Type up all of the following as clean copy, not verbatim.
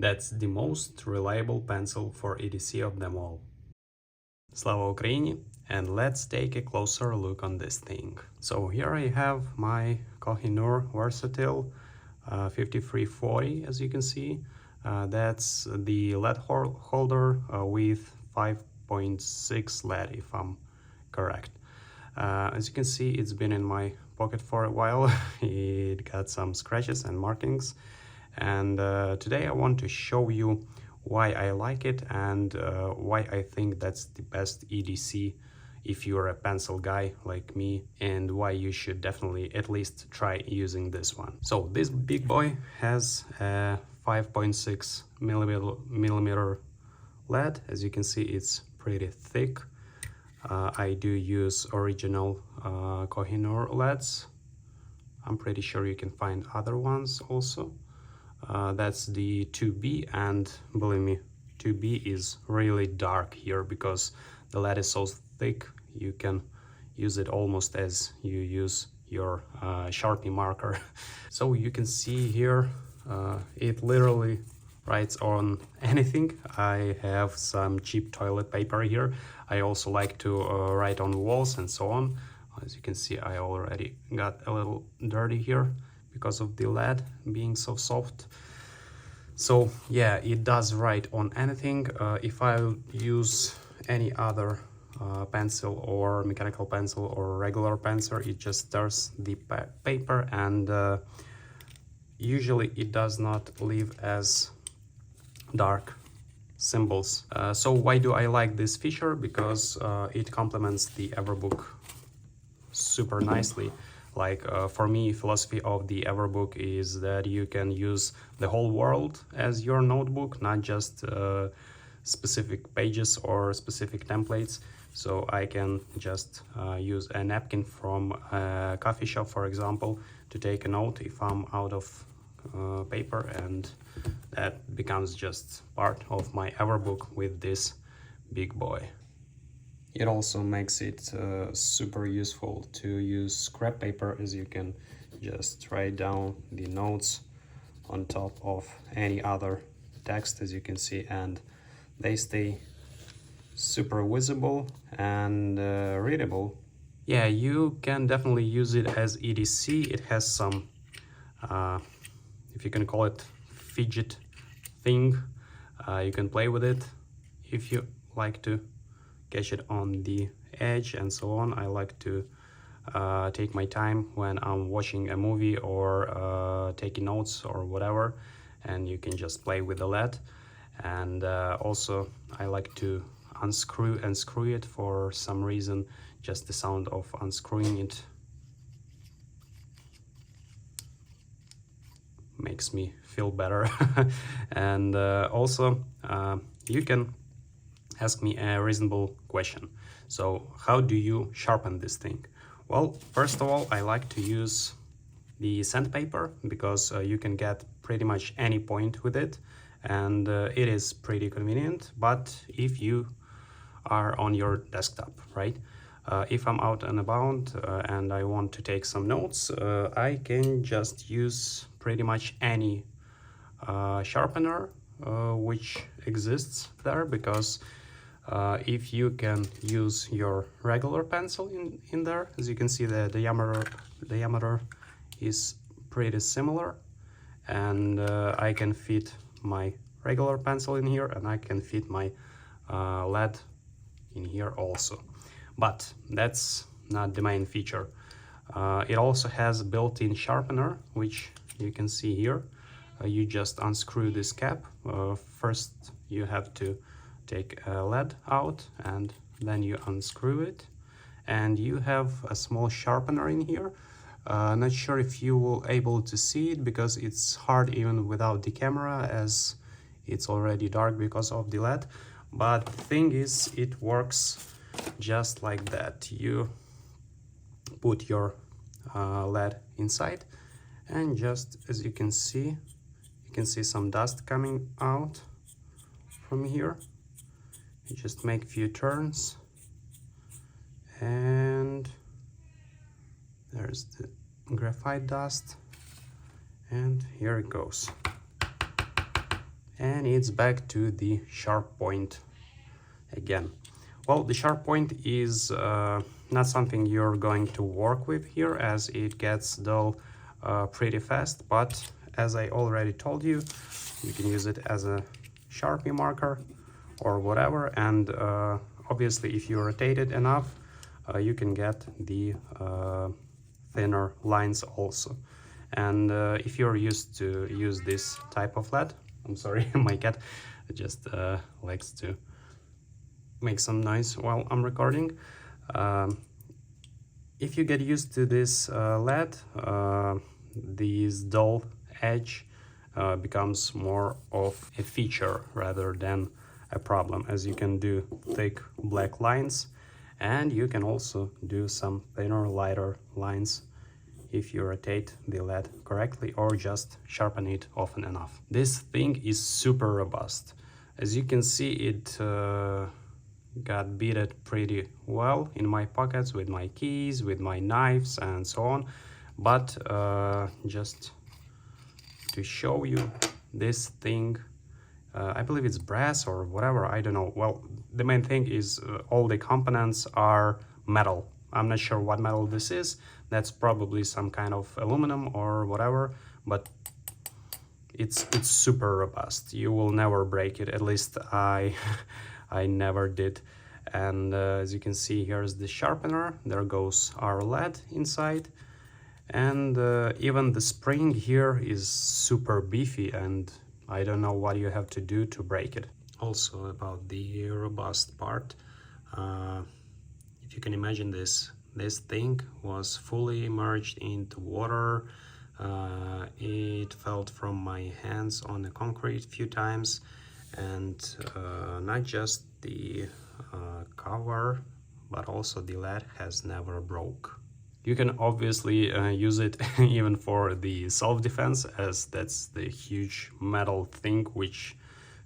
That's the most reliable pencil for EDC of them all. Slava Ukraini, and let's take a closer look on this thing. So here I have my KOH-I-NOOR Versatil 5340, as you can see. That's the LED holder with 5.6 LED, if I'm correct. As you can see, it's been in my pocket for a while. It got some scratches and markings, and today I want to show you why I like it and why I think that's the best EDC if you're a pencil guy like me, and why you should definitely at least try using this one. So this big boy has a 5.6 millimeter LED. As you can see, it's pretty thick. I do use original KOH-I-NOOR LEDs. I'm pretty sure you can find other ones also. That's the 2B, and believe me, 2B is really dark here because the LED is so thick you can use it almost as you use your Sharpie marker. So you can see here it literally writes on anything. I have some cheap toilet paper here. I also like to write on walls and so on. As you can see, I already got a little dirty here because of the LED being so soft. So yeah, it does write on anything. If I use any other pencil or mechanical pencil or regular pencil, it just stirs the paper, and usually it does not leave as dark symbols. So why do I like this feature? Because it complements the everbook super nicely. Like for me, philosophy of the everbook is that you can use the whole world as your notebook, not just specific pages or specific templates. So I can just use a napkin from a coffee shop, for example, to take a note if I'm out of paper, and that becomes just part of my everbook with this big boy. It also makes it super useful to use scrap paper, as you can just write down the notes on top of any other text, as you can see, and they stay super visible and readable. Yeah, you can definitely use it as EDC. It has some, if you can call it, fidget thing. You can play with it if you like to catch it on the edge and so on. I like to take my time when I'm watching a movie or taking notes or whatever, and you can just play with the LED. And also I like to unscrew and screw it for some reason. Just the sound of unscrewing it makes me feel better. And also you can ask me a reasonable question. So how do you sharpen this thing? Well, first of all, I like to use the sandpaper because you can get pretty much any point with it, and it is pretty convenient. But if you are on your desktop, right? If I'm out and about and I want to take some notes, I can just use pretty much any sharpener which exists there, because if you can use your regular pencil in there, as you can see, the diameter is pretty similar, and I can fit my regular pencil in here, and I can fit my LED in here also. But that's not the main feature. It also has a built-in sharpener, which you can see here. You just unscrew this cap. First you have to take a LED out, and then you unscrew it, and you have a small sharpener in here. Not sure if you will able to see it because it's hard even without the camera, as it's already dark because of the LED. But the thing is, it works just like that. You put your LED inside, and just as you can see some dust coming out from here. You just make a few turns, and there's the graphite dust, and here it goes. and it's back to the sharp point again. Well, the sharp point is not something you're going to work with here, as it gets dull pretty fast, but as I already told you, you can use it as a Sharpie marker or whatever, and obviously if you rotate it enough, you can get the thinner lines also. And if you're used to use this type of lead, I'm sorry, my cat just likes to make some noise while I'm recording. If you get used to this lead, this dull edge becomes more of a feature rather than a problem, as you can do thick black lines, and you can also do some thinner, lighter lines if you rotate the lead correctly or just sharpen it often enough. This thing is super robust. As you can see, it got beaded pretty well in my pockets with my keys, with my knives and so on, but just to show you this thing, I believe it's brass or whatever, I don't know. Well, the main thing is all the components are metal. I'm not sure what metal this is. That's probably some kind of aluminum or whatever, but it's super robust. You will never break it, at least I never did. And as you can see, here's the sharpener, there goes our lead inside, and even the spring here is super beefy, and I don't know what you have to do to break it. Also about the robust part, if you can imagine this thing was fully immersed into water. It fell from my hands on the concrete a few times, and not just the cover, but also the lead has never broke. You can obviously use it even for the self-defense, as that's the huge metal thing which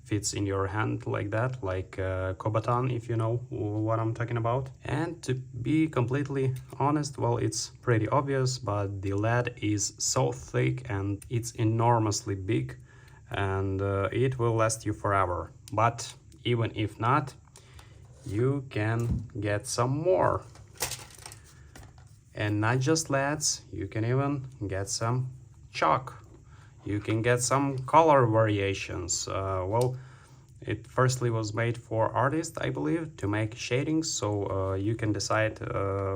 fits in your hand like that, like Kobaton, if you know what I'm talking about. And to be completely honest, well, it's pretty obvious, but the lead is so thick and it's enormously big, and it will last you forever. But even if not, you can get some more. And not just leads, you can even get some chalk. You can get some color variations. Well, it firstly was made for artists, I believe, to make shadings, so you can decide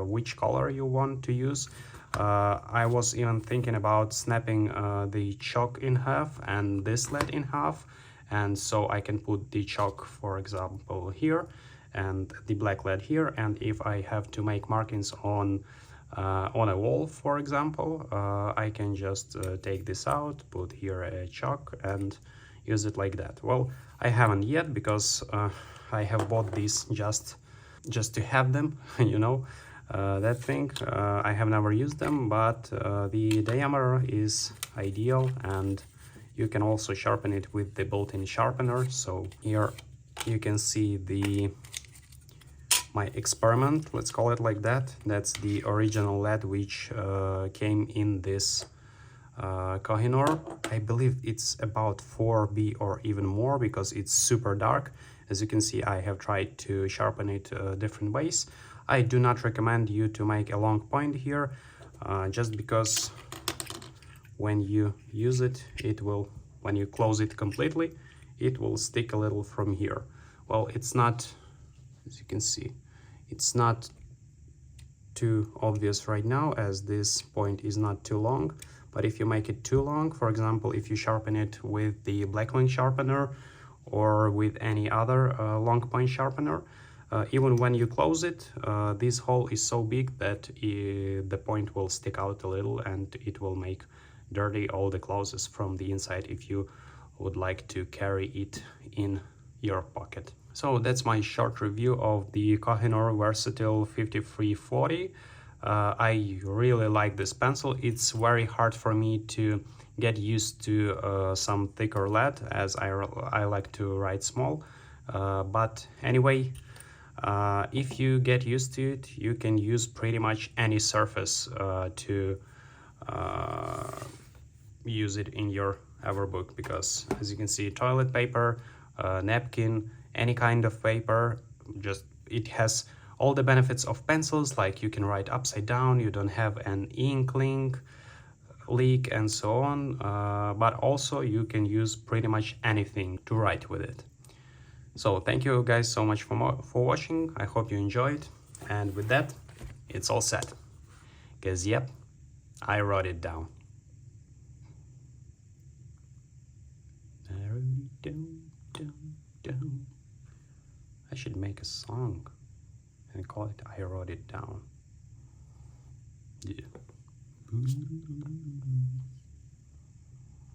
which color you want to use. I was even thinking about snapping the chalk in half and this lead in half, and so I can put the chalk, for example, here, and the black lead here, and if I have to make markings on a wall, for example, I can just take this out, put here a chalk and use it like that. Well, I haven't yet, because I have bought these just to have them, you know, that thing. I have never used them, but the diameter is ideal, and you can also sharpen it with the built-in sharpener. So here you can see my experiment, let's call it like that. That's the original lead which came in this KOH-I-NOOR. I believe it's about 4B or even more, because it's super dark. As you can see, I have tried to sharpen it different ways. I do not recommend you to make a long point here, just because when you use it, when you close it completely, it will stick a little from here. Well, it's not, as you can see, it's not too obvious right now, as this point is not too long. But if you make it too long, for example, if you sharpen it with the blackling sharpener or with any other long point sharpener, even when you close it, this hole is so big that the point will stick out a little, and it will make dirty all the clothes from the inside if you would like to carry it in your pocket. So that's my short review of the KOH-I-NOOR Versatil 5340. I really like this pencil. It's very hard for me to get used to some thicker lead, as I like to write small. But anyway, if you get used to it, you can use pretty much any surface to use it in your everbook, because as you can see, toilet paper, napkin, any kind of paper, just it has all the benefits of pencils, like you can write upside down, you don't have an ink leak and so on, but also you can use pretty much anything to write with it. So thank you guys so much for watching. I hope you enjoyed, and with that it's all set, because yep, I wrote it down. I should make a song and call it I Wrote It Down. Yeah.